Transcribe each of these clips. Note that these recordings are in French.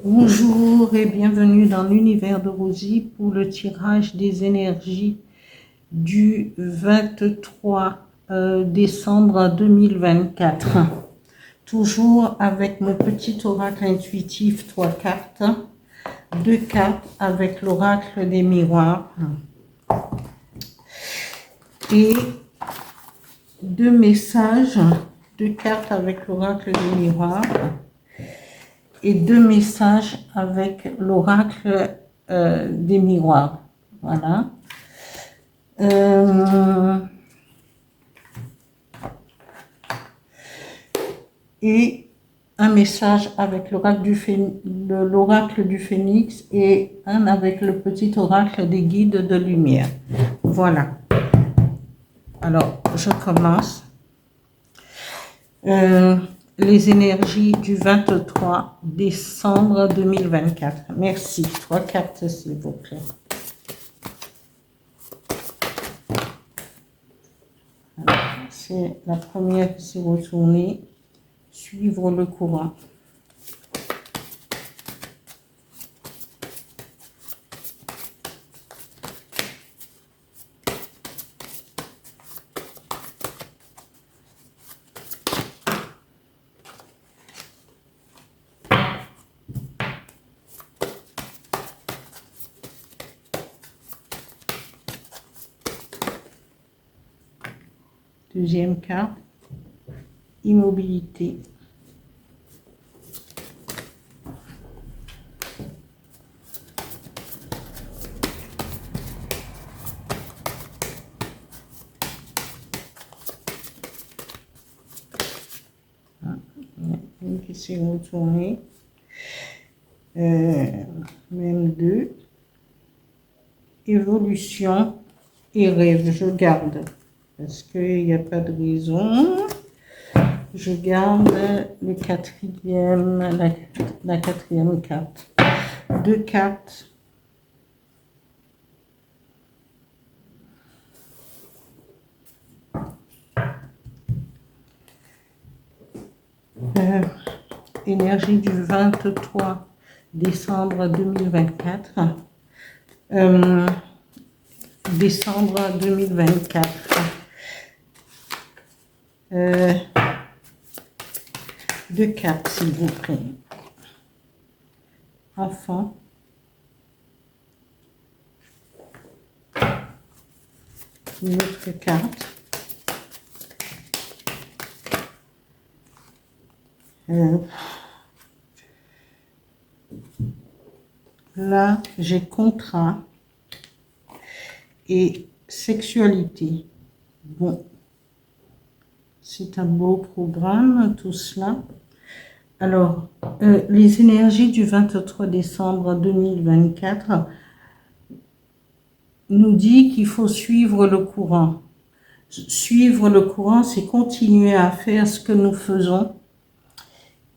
Bonjour et bienvenue dans l'univers de Rosie pour le tirage des énergies du 23 décembre 2024. Toujours avec mon petit oracle intuitif, 3 cartes, 2 cartes avec l'oracle des miroirs et 2 messages, 2 cartes avec l'oracle des miroirs et 2 messages avec l'oracle des miroirs. Voilà. Et un message avec l'oracle du phénix et un avec le petit oracle des guides de lumière. Voilà. Alors, je commence. Les énergies du 23 décembre 2024. Merci. 3 cartes, s'il vous plaît. C'est la première qui s'est retournée. Suivre le courant. Deuxième carte, immobilité. Une qui s'est retournée. Même 2. Évolution et rêve, je garde. Parce qu'il n'y a pas de raison. Je garde le quatrième, la quatrième carte. 2 cartes. Énergie du 23 décembre 2024. Décembre 2024. 2 cartes, s'il vous plaît. Enfant. Une autre carte. Là, j'ai contrat et sexualité. Bon, c'est un beau programme, tout cela. Alors, les énergies du 23 décembre 2024 nous dit qu'il faut suivre le courant. Suivre le courant, c'est continuer à faire ce que nous faisons.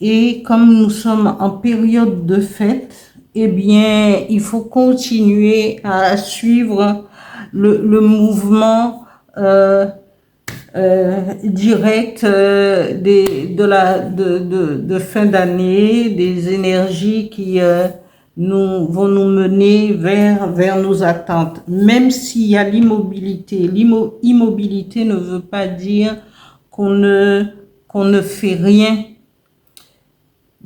Et comme nous sommes en période de fête, eh bien, il faut continuer à suivre le mouvement direct de fin d'année, des énergies qui vont nous mener vers nos attentes. Même s'il y a l'immobilité, l'immobilité ne veut pas dire qu'on ne fait rien.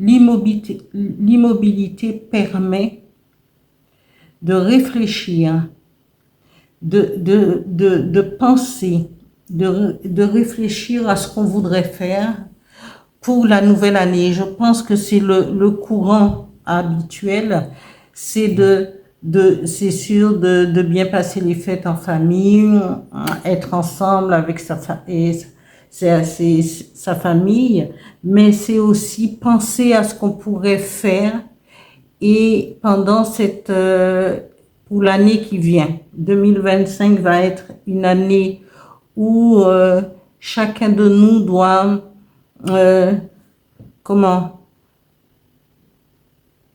L'immobilité permet de réfléchir, de penser, de réfléchir à ce qu'on voudrait faire pour la nouvelle année. Je pense que c'est le courant habituel, c'est c'est sûr de bien passer les fêtes en famille, être ensemble avec sa famille, mais c'est aussi penser à ce qu'on pourrait faire et pendant pour l'année qui vient. 2025 va être une année où chacun de nous doit,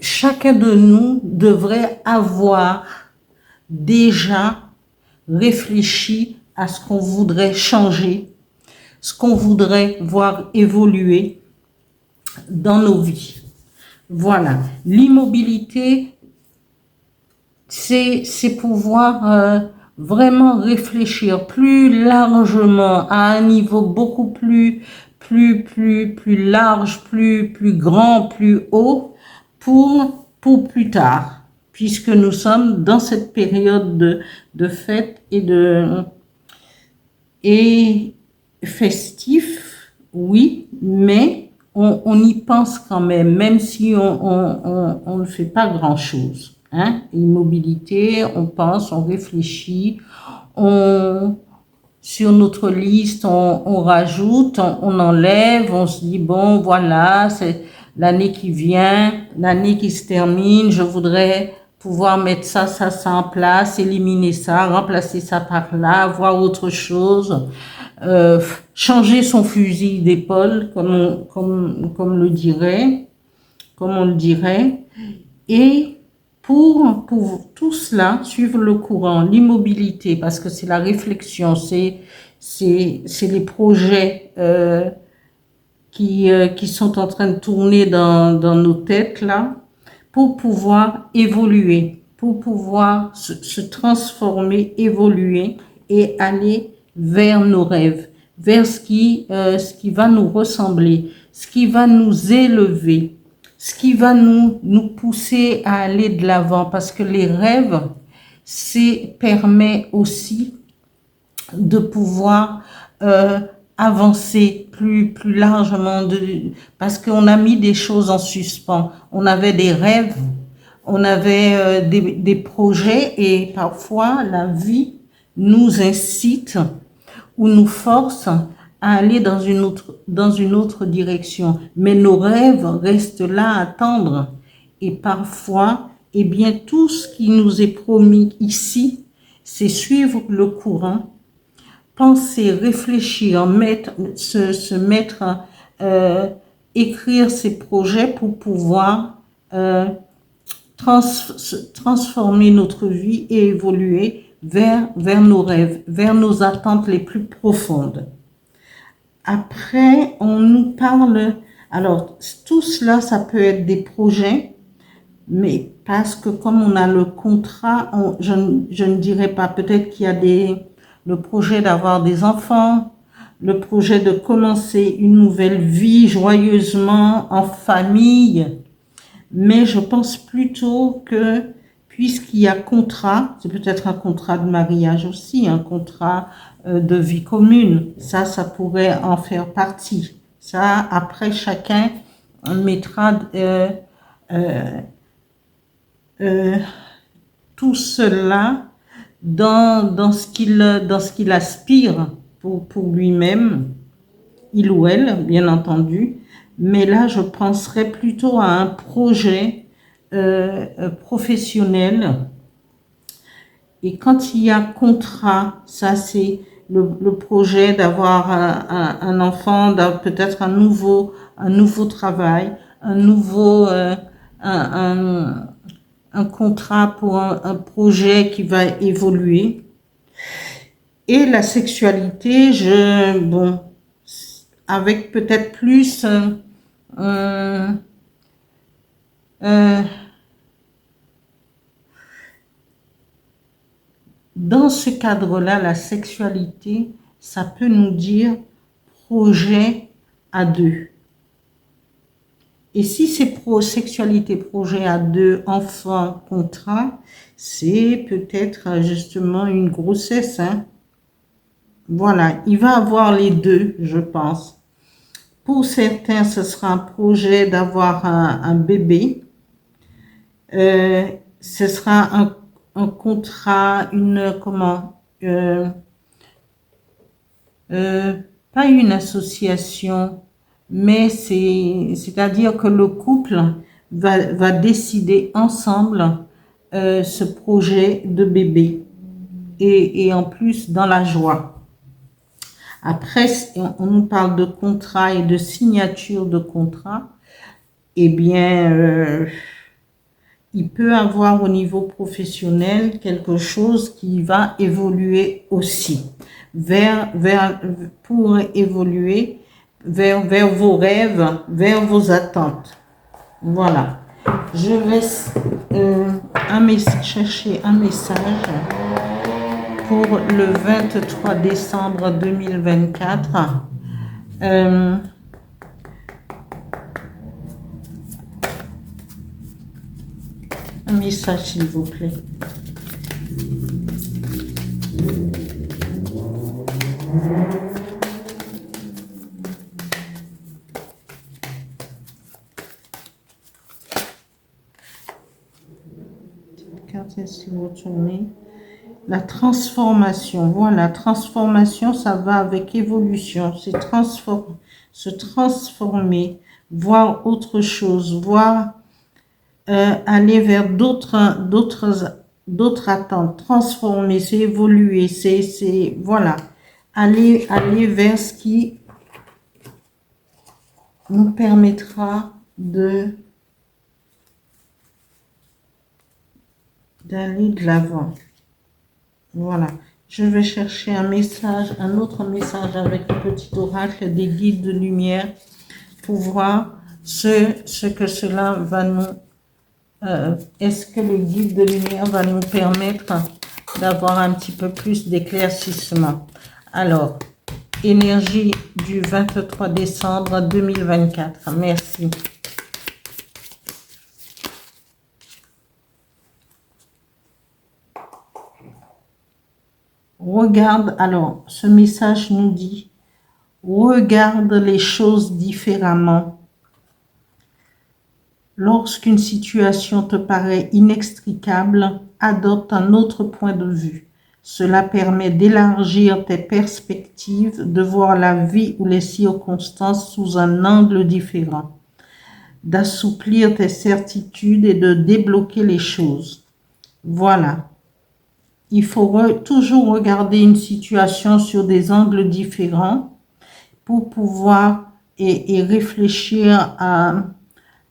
chacun de nous devrait avoir déjà réfléchi à ce qu'on voudrait changer, ce qu'on voudrait voir évoluer dans nos vies. Voilà. L'immobilité, c'est pouvoir vraiment réfléchir plus largement à un niveau beaucoup plus large, plus grand, plus haut pour plus tard, puisque nous sommes dans cette période de fête et festif, oui, mais on y pense quand même si on ne fait pas grand-chose. Hein? Immobilité, on pense, on réfléchit, sur notre liste, on rajoute, on enlève, on se dit, bon, voilà, c'est l'année qui vient, l'année qui se termine, je voudrais pouvoir mettre ça en place, éliminer ça, remplacer ça par là, voir autre chose, changer son fusil d'épaule, comme on le dirait, et pour tout cela, suivre le courant, l'immobilité, parce que c'est la réflexion, c'est les projets qui sont en train de tourner dans nos têtes, là, pour pouvoir évoluer, pour pouvoir se transformer, évoluer et aller vers nos rêves, vers ce qui va nous ressembler, ce qui va nous élever, ce qui va nous pousser à aller de l'avant, parce que les rêves, permet aussi de pouvoir avancer plus largement, parce qu'on a mis des choses en suspens. On avait des rêves, on avait des projets, et parfois la vie nous incite ou nous force à aller dans une autre direction. Mais nos rêves restent là à attendre. Et parfois, eh bien, tout ce qui nous est promis ici, c'est suivre le courant, penser, réfléchir, se mettre, écrire ses projets pour pouvoir transformer notre vie et évoluer vers nos rêves, vers nos attentes les plus profondes. Après, on nous parle, alors tout cela, ça peut être des projets, mais parce que comme on a le contrat, je ne dirais pas, peut-être qu'il y a le projet d'avoir des enfants, le projet de commencer une nouvelle vie joyeusement en famille, mais je pense plutôt que puisqu'il y a contrat, c'est peut-être un contrat de mariage aussi, un contrat de vie commune, ça pourrait en faire partie. Ça, après, chacun mettra tout cela dans ce qu'il aspire pour lui-même, il ou elle, bien entendu. Mais là, je penserais plutôt à un projet professionnel. Et quand il y a contrat, ça c'est le projet d'avoir un enfant, peut-être un nouveau travail, un contrat pour un projet qui va évoluer. Et la sexualité, avec peut-être plus dans ce cadre-là, la sexualité, ça peut nous dire projet à deux. Et si c'est sexualité, projet à deux, enfant, contrat, c'est peut-être justement une grossesse. Hein? Voilà, il va avoir les deux, je pense. Pour certains, ce sera un projet d'avoir un bébé. Ce sera un contrat, pas une association, mais c'est-à-dire que le couple va décider ensemble ce projet de bébé et en plus dans la joie. Après, on nous parle de contrat et de signature de contrat. Eh bien, il peut avoir au niveau professionnel quelque chose qui va évoluer aussi pour évoluer vers vos rêves, vers vos attentes. Voilà. Je vais chercher un message pour le 23 décembre 2024. Un message, s'il vous plaît. Si vous tournez, la transformation, voilà, transformation, ça va avec évolution, c'est se transformer, voir autre chose, voir aller vers d'autres attentes, transformer, c'est évoluer, c'est voilà, aller vers ce qui nous permettra d'aller de l'avant. Voilà. Je vais chercher un autre message avec le petit oracle des guides de lumière pour voir ce que cela va nous... est-ce que le guide de lumière va nous permettre d'avoir un petit peu plus d'éclaircissement? Alors, énergie du 23 décembre 2024. Merci. Regarde, alors, ce message nous dit, regarde les choses différemment. Lorsqu'une situation te paraît inextricable, adopte un autre point de vue. Cela permet d'élargir tes perspectives, de voir la vie ou les circonstances sous un angle différent, d'assouplir tes certitudes et de débloquer les choses. Voilà. Il faut toujours regarder une situation sur des angles différents pour pouvoir et réfléchir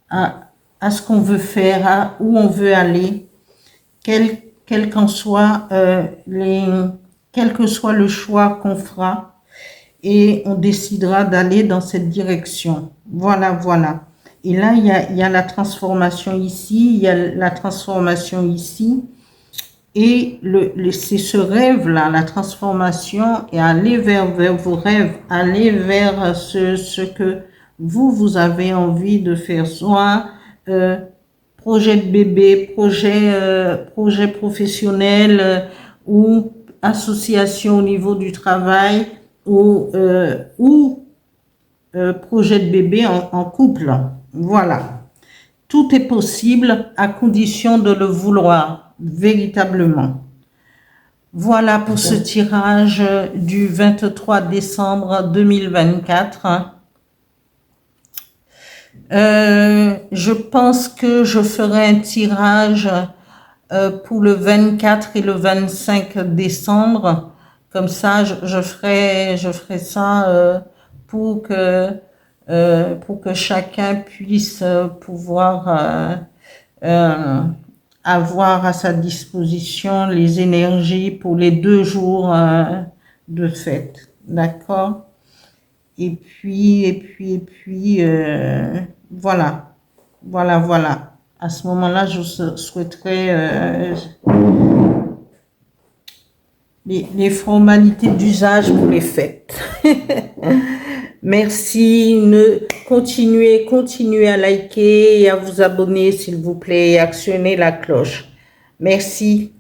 à ce qu'on veut faire, à où on veut aller, quel que soit le choix qu'on fera, et on décidera d'aller dans cette direction. Voilà, voilà. Et là, il y a la transformation ici, il y a la transformation ici. Et c'est ce rêve-là, la transformation, et aller vers vos rêves, aller vers ce que vous avez envie de faire, soit projet de bébé, projet professionnel ou association au niveau du travail ou projet de bébé en couple. Voilà. Tout est possible à condition de le vouloir. Véritablement. Voilà pour ce tirage du 23 décembre 2024. Je pense que je ferai un tirage pour le 24 et le 25 décembre. Comme ça, je ferai ça pour que chacun puisse pouvoir avoir à sa disposition les énergies pour les 2 jours de fête. D'accord? Et puis, voilà. Voilà. À ce moment-là, je souhaiterais les formalités d'usage pour les fêtes. Merci. Continuez à liker et à vous abonner, s'il vous plaît, et actionnez la cloche. Merci.